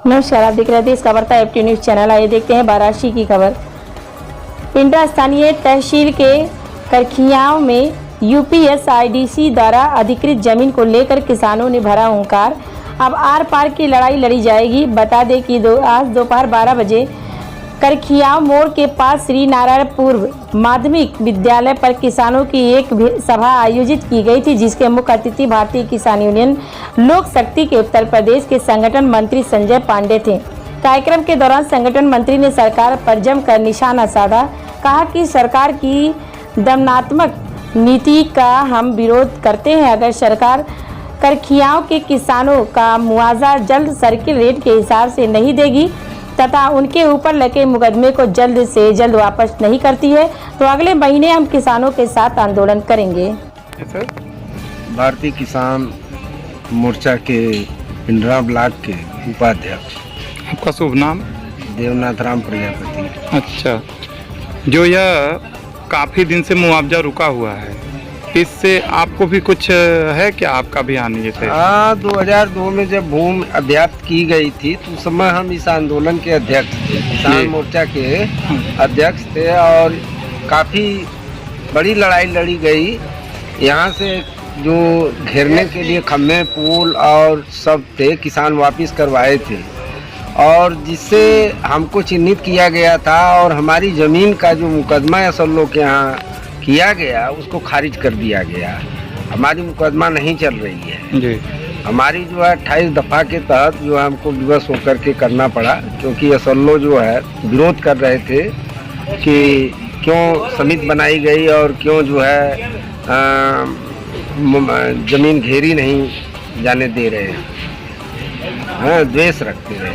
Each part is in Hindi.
नमस्कार, आप देख रहे थे इस खबर का एफटी न्यूज चैनल। आइए देखते हैं वाराणसी की खबर। पिंडा स्थानीय तहसील के करखियाओं में यूपीएसआईडीसी द्वारा अधिकृत जमीन को लेकर किसानों ने भरा हुंकार। अब आर पार की लड़ाई लड़ी जाएगी। बता दें कि आज दोपहर 12 बजे करखियाओं मोड़ के पास श्री नारायण पूर्व माध्यमिक विद्यालय पर किसानों की एक सभा आयोजित की गई थी, जिसके मुख्य अतिथि भारतीय किसान यूनियन लोक शक्ति के उत्तर प्रदेश के संगठन मंत्री संजय पांडे थे। कार्यक्रम के दौरान संगठन मंत्री ने सरकार पर जमकर निशाना साधा। कहा कि सरकार की दमनात्मक नीति का हम विरोध करते हैं। अगर सरकार करखियाओं के किसानों का मुआवजा जल्द सर्किल रेट के हिसाब से नहीं देगी तथा उनके ऊपर लगे मुकदमे को जल्द से जल्द वापस नहीं करती है तो अगले महीने हम किसानों के साथ आंदोलन करेंगे। भारतीय किसान मोर्चा के पिंडरा ब्लॉक के उपाध्यक्ष। आपका शुभ नाम? देवनाथ राम प्रजापति। अच्छा, जो यह काफ़ी दिन से मुआवजा रुका हुआ है, इससे आपको भी कुछ है क्या? आपका भी आनी है? हाँ, 2002 में जब भूमि अध्याप्त की गई थी तो उस समय हम इस आंदोलन के अध्यक्ष थे, किसान मोर्चा के अध्यक्ष थे और काफ़ी बड़ी लड़ाई लड़ी गई। यहाँ से जो घेरने के लिए खम्भे पुल और सब थे, किसान वापस करवाए थे और जिससे हमको चिन्हित किया गया था और हमारी ज़मीन का जो मुकदमा असल लोग के यहाँ किया गया उसको खारिज कर दिया गया। हमारी मुकदमा नहीं चल रही है जी। हमारी जो है 28 दफ़ा के तहत जो है हमको विवश होकर के करना पड़ा, क्योंकि असल्लो जो है विरोध कर रहे थे कि क्यों समिति बनाई गई और क्यों जो है ज़मीन घेरी नहीं जाने दे रहे हैं, द्वेष रखते रहे।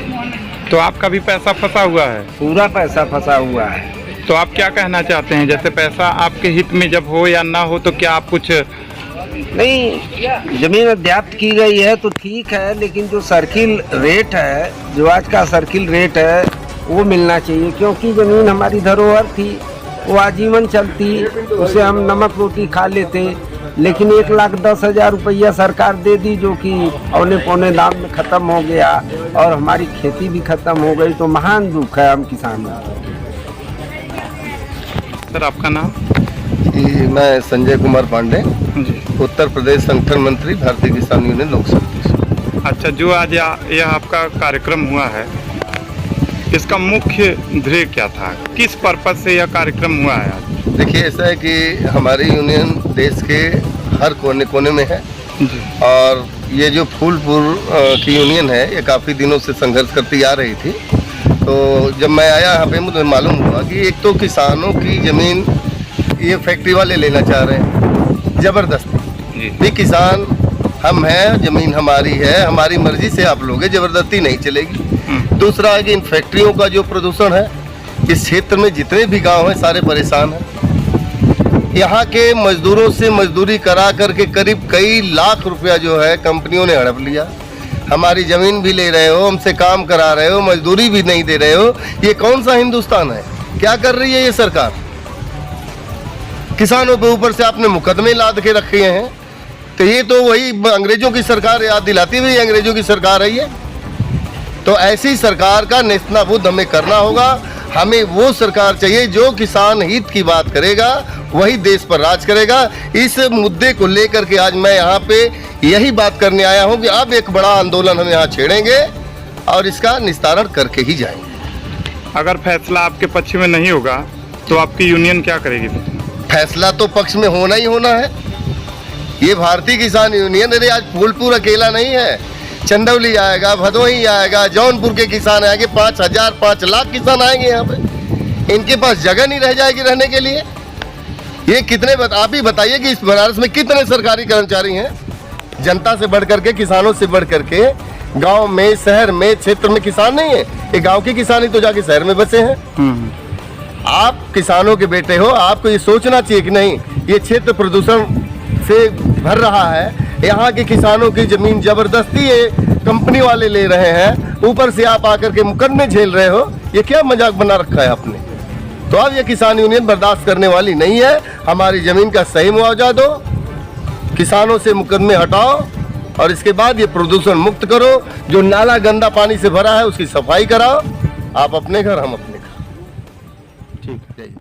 तो आपका भी पैसा फंसा हुआ है? पूरा पैसा फंसा हुआ है। तो आप क्या कहना चाहते हैं? जैसे पैसा आपके हित में जब हो या ना हो तो क्या आप कुछ नहीं, जमीन अध्याप्त की गई है तो ठीक है, लेकिन जो सर्किल रेट है, जो आज का सर्किल रेट है वो मिलना चाहिए, क्योंकि ज़मीन हमारी धरोहर थी, वो आजीवन चलती, उसे हम नमक रोटी खा लेते, लेकिन 1,10,000 रुपया सरकार दे दी जो कि औने पौने दाम में ख़त्म हो गया और हमारी खेती भी ख़त्म हो गई। तो महान दुख है हम किसानों को। सर, आपका नाम? मैं संजय कुमार पांडे, उत्तर प्रदेश संगठन मंत्री, भारतीय किसान यूनियन लोक शक्ति। अच्छा, जो आज यह आपका कार्यक्रम हुआ है, इसका मुख्य ध्येय क्या था? किस पर्पज से यह कार्यक्रम हुआ है आज? देखिए, ऐसा है कि हमारी यूनियन देश के हर कोने कोने में है जी। और ये जो फूलपुर की यूनियन है, ये काफ़ी दिनों से संघर्ष करती आ रही थी। तो जब मैं आया यहाँ पे मुझे मालूम हुआ कि एक तो किसानों की ज़मीन ये फैक्ट्री वाले लेना चाह रहे हैं ज़बरदस्ती। भी किसान हम हैं, ज़मीन हमारी है, हमारी मर्जी से आप लोगे, ज़बरदस्ती नहीं चलेगी। दूसरा है कि इन फैक्ट्रियों का जो प्रदूषण है, इस क्षेत्र में जितने भी गांव हैं सारे परेशान हैं। यहाँ के मजदूरों से मजदूरी करा करके करीब कई लाख रुपया जो है कंपनियों ने हड़प लिया। हमारी ज़मीन भी ले रहे हो, हमसे काम करा रहे हो, मजदूरी भी नहीं दे रहे हो। ये कौन सा हिंदुस्तान है? क्या कर रही है ये सरकार? किसानों के ऊपर से आपने मुकदमे लाद के रखे हैं। तो ये तो वही अंग्रेजों की सरकार याद दिलाती हुई अंग्रेजों की सरकार है ये। तो ऐसी सरकार का नेस्तनाबूद हमें करना होगा। हमें वो सरकार चाहिए जो किसान हित की बात करेगा, वही देश पर राज करेगा। इस मुद्दे को लेकर के आज मैं यहाँ पे यही बात करने आया हूँ कि अब एक बड़ा आंदोलन हम यहाँ छेड़ेंगे और इसका निस्तारण करके ही जाएंगे। अगर फैसला आपके पक्ष में नहीं होगा तो आपकी यूनियन क्या करेगी? फैसला तो पक्ष में होना ही होना है। ये भारतीय किसान यूनियन, अरे आज फूलपुर अकेला नहीं है, चंदौली आएगा, भदोही आएगा, जौनपुर के किसान आएंगे, 5,000 5 लाख किसान आएंगे यहाँ पे। इनके पास जगह नहीं रह जाएगी रहने के लिए। ये कितने आप ही बताइए कि इस बनारस में कितने सरकारी कर्मचारी हैं? जनता से बढ़ करके, किसानों से बढ़ करके गांव में, शहर में, क्षेत्र में किसान नहीं है। ये गांव के किसान ही तो जाके शहर में बसे हैं। आप किसानों के बेटे हो, आपको ये सोचना चाहिए कि नहीं, ये क्षेत्र प्रदूषण से भर रहा है। यहाँ के किसानों की जमीन जबरदस्ती ये कंपनी वाले ले रहे हैं, ऊपर से आप आकर के मुकदमे झेल रहे हो। ये क्या मजाक बना रखा है आपने? तो अब ये किसान यूनियन बर्दाश्त करने वाली नहीं है। हमारी ज़मीन का सही मुआवजा दो, किसानों से मुकदमे हटाओ और इसके बाद ये प्रदूषण मुक्त करो। जो नाला गंदा पानी से भरा है उसकी सफाई कराओ। आप अपने घर, हम अपने घर। ठीक है। जय हिंद।